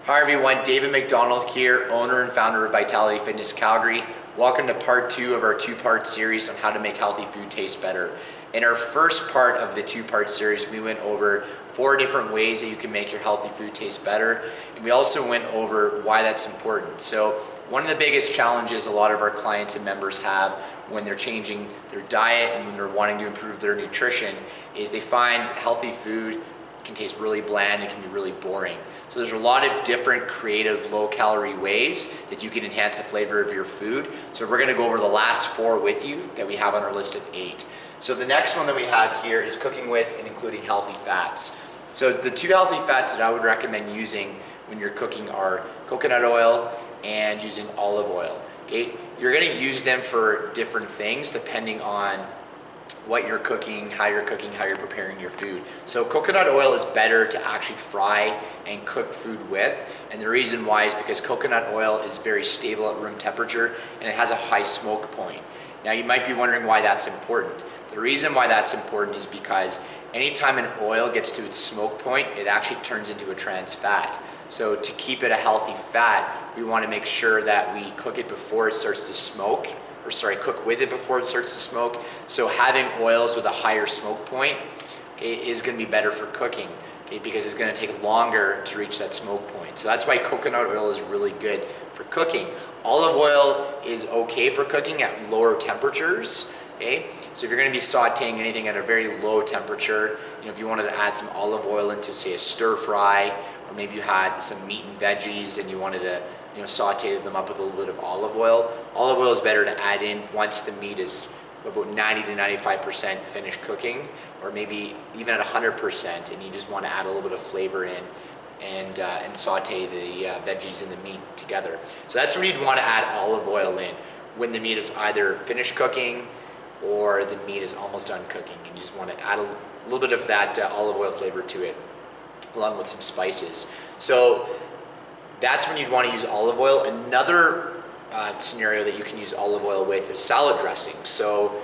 Hi everyone, David MacDonald here, owner and founder of Vitality Fitness Calgary. Welcome to part 2 of our 2-part series on how to make healthy food taste better. In our first part of the 2-part series, we went over 4 different ways that you can make your healthy food taste better, and we also went over why that's important. So one of the biggest challenges a lot of our clients and members have when they're changing their diet and when they're wanting to improve their nutrition is they find healthy food can taste really bland, it can be really boring. So there's a lot of different creative low-calorie ways that you can enhance the flavor of your food. So we're gonna go over the last 4 with you that we have on our list of 8. So the next one that we have here is cooking with and including healthy fats. So the 2 healthy fats that I would recommend using when you're cooking are coconut oil and using olive oil. Okay? You're gonna use them for different things depending on what you're cooking, how you're preparing your food. So coconut oil is better to actually fry and cook food with, and the reason why is because coconut oil is very stable at room temperature and it has a high smoke point. Now you might be wondering why that's important. The reason why that's important is because anytime an oil gets to its smoke point, it actually turns into a trans fat. So to keep it a healthy fat, we want to make sure that we cook it before it starts to smoke, cook with it before it starts to smoke. So having oils with a higher smoke point, okay, is going to be better for cooking, okay, because it's going to take longer to reach that smoke point. So that's why coconut oil is really good for cooking. Olive oil is okay for cooking at lower temperatures. Okay? So if you're going to be sauteing anything at a very low temperature, if you wanted to add some olive oil into, say, a stir fry, or maybe you had some meat and veggies and you wanted to saute them up with a little bit of olive oil. Olive oil is better to add in once the meat is about 90 to 95% finished cooking, or maybe even at 100%, and you just want to add a little bit of flavor in and saute the veggies and the meat together. So that's when you'd want to add olive oil in, when the meat is either finished cooking or the meat is almost done cooking, and you just want to add a little bit of that olive oil flavor to it, along with some spices. So that's when you'd want to use olive oil. Another scenario that you can use olive oil with is salad dressing. So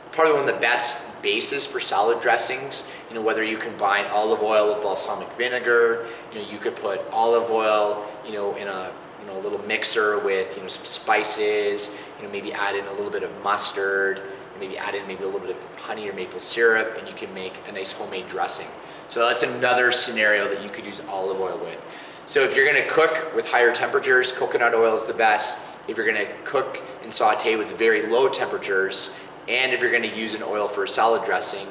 probably one of the best bases for salad dressings, whether you combine olive oil with balsamic vinegar, you could put olive oil, in a little mixer with some spices, maybe add in a little bit of mustard, maybe add in a little bit of honey or maple syrup, and you can make a nice homemade dressing. So that's another scenario that you could use olive oil with. So if you're going to cook with higher temperatures, coconut oil is the best. If you're going to cook and saute with very low temperatures, and if you're going to use an oil for a salad dressing,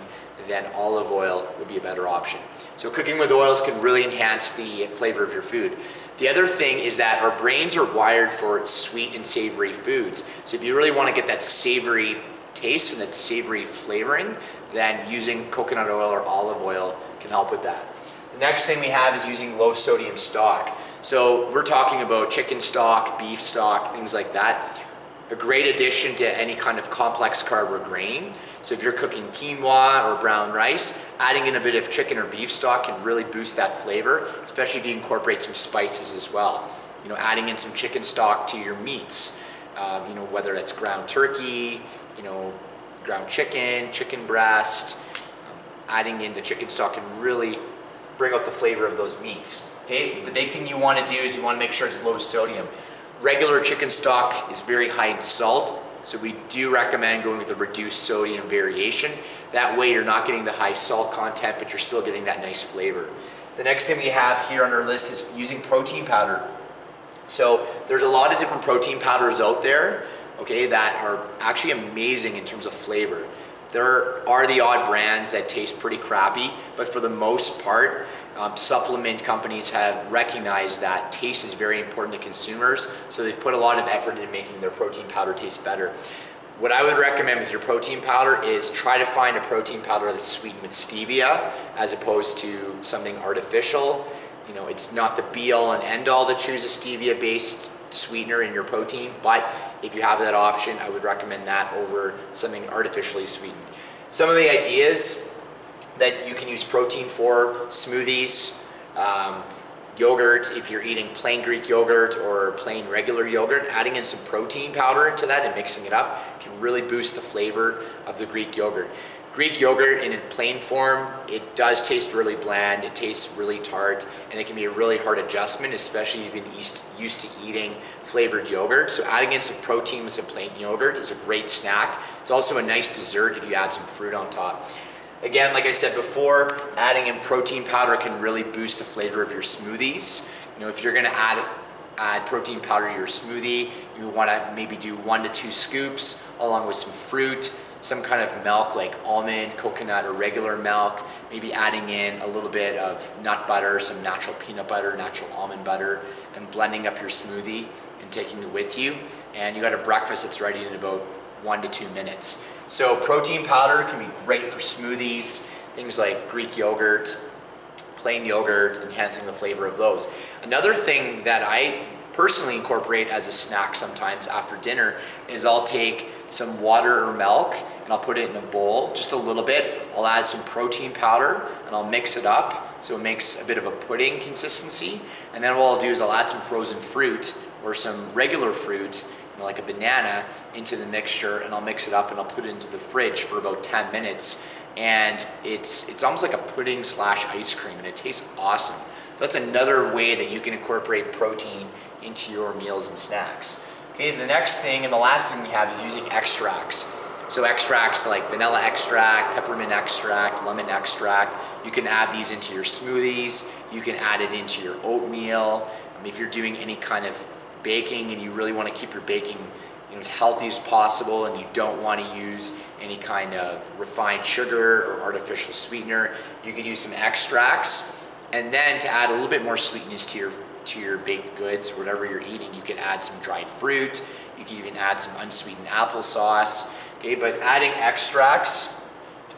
then olive oil would be a better option. So cooking with oils can really enhance the flavor of your food. The other thing is that our brains are wired for sweet and savory foods. So if you really want to get that savory taste and that savory flavoring, then using coconut oil or olive oil can help with that. The next thing we have is using low sodium stock. So we're talking about chicken stock, beef stock, things like that. A great addition to any kind of complex carb or grain. So if you're cooking quinoa or brown rice, adding in a bit of chicken or beef stock can really boost that flavor, especially if you incorporate some spices as well. Adding in some chicken stock to your meats, whether that's ground turkey, ground chicken, chicken breast, adding in the chicken stock can really bring out the flavor of those meats. Okay, the big thing you want to do is you want to make sure it's low sodium. Regular chicken stock is very high in salt, so we do recommend going with a reduced sodium variation. That way you're not getting the high salt content, but you're still getting that nice flavor. The next thing we have here on our list is using protein powder. So there's a lot of different protein powders out there, okay, that are actually amazing in terms of flavor. There are the odd brands that taste pretty crappy, but for the most part, supplement companies have recognized that taste is very important to consumers, so they've put a lot of effort into making their protein powder taste better. What I would recommend with your protein powder is try to find a protein powder that's sweetened with stevia as opposed to something artificial. It's not the be-all and end-all to choose a stevia-based sweetener in your protein, but if you have that option, I would recommend that over something artificially sweetened. Some of the ideas that you can use protein for: smoothies, yogurt. If you're eating plain Greek yogurt or plain regular yogurt, adding in some protein powder into that and mixing it up can really boost the flavor of the Greek yogurt. Greek yogurt in a plain form, it does taste really bland, it tastes really tart, and it can be a really hard adjustment, especially if you've been used to eating flavored yogurt. So adding in some protein with some plain yogurt is a great snack. It's also a nice dessert if you add some fruit on top. Again, like I said before, adding in protein powder can really boost the flavor of your smoothies. You know, if you're gonna add protein powder to your smoothie, you wanna maybe do 1 to 2 scoops along with some fruit, some kind of milk like almond, coconut, or regular milk, maybe adding in a little bit of nut butter, some natural peanut butter, natural almond butter, and blending up your smoothie and taking it with you. And you got a breakfast that's ready in about 1 to 2 minutes. So protein powder can be great for smoothies, things like Greek yogurt, plain yogurt, enhancing the flavor of those. Another thing that I personally incorporate as a snack sometimes after dinner is I'll take some water or milk and I'll put it in a bowl, just a little bit. I'll add some protein powder and I'll mix it up so it makes a bit of a pudding consistency. And then what I'll do is I'll add some frozen fruit or some regular fruit, like a banana, into the mixture, and I'll mix it up and I'll put it into the fridge for about 10 minutes. And it's almost like a pudding / ice cream, and it tastes awesome. So that's another way that you can incorporate protein into your meals and snacks. Okay, the next thing and the last thing we have is using extracts. So extracts like vanilla extract, peppermint extract, lemon extract, you can add these into your smoothies, you can add it into your oatmeal. If you're doing any kind of baking and you really want to keep your baking as healthy as possible and you don't want to use any kind of refined sugar or artificial sweetener, you can use some extracts. And then to add a little bit more sweetness to your baked goods, whatever you're eating, you can add some dried fruit, you can even add some unsweetened applesauce. Okay, but adding extracts,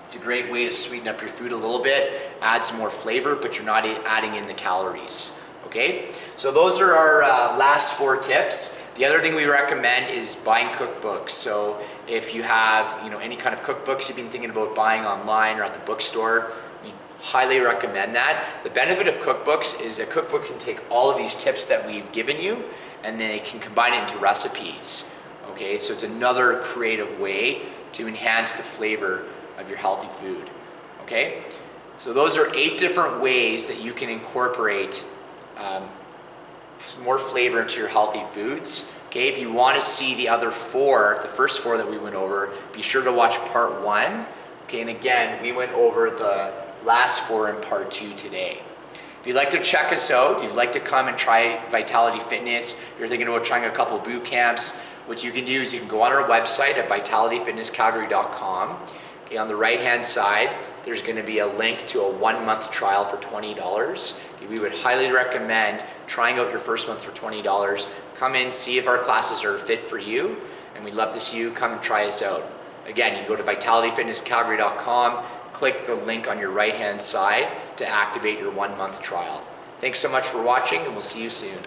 it's a great way to sweeten up your food a little bit, add some more flavor, but you're not adding in the calories. Okay, so those are our last 4 tips. The other thing we recommend is buying cookbooks. So if you have any kind of cookbooks you've been thinking about buying online or at the bookstore, we highly recommend that. The benefit of cookbooks is a cookbook can take all of these tips that we've given you and they can combine it into recipes. Okay, so it's another creative way to enhance the flavor of your healthy food. Okay, so those are 8 different ways that you can incorporate more flavor into your healthy foods. Okay, if you want to see the other 4, the first 4 that we went over, be sure to watch part 1. Okay, and again, we went over the last 4 in part 2 today. If you'd like to check us out, if you'd like to come and try Vitality Fitness, you're thinking about trying a couple boot camps, what you can do is you can go on our website at vitalityfitnesscalgary.com. Okay, on the right hand side, there's going to be a link to a 1-month trial for $20. Okay, we would highly recommend trying out your first month for $20. Come in, see if our classes are fit for you, and we'd love to see you come and try us out. Again, you can go to vitalityfitnesscalgary.com, click the link on your right hand side to activate your 1-month trial. Thanks so much for watching, and we'll see you soon.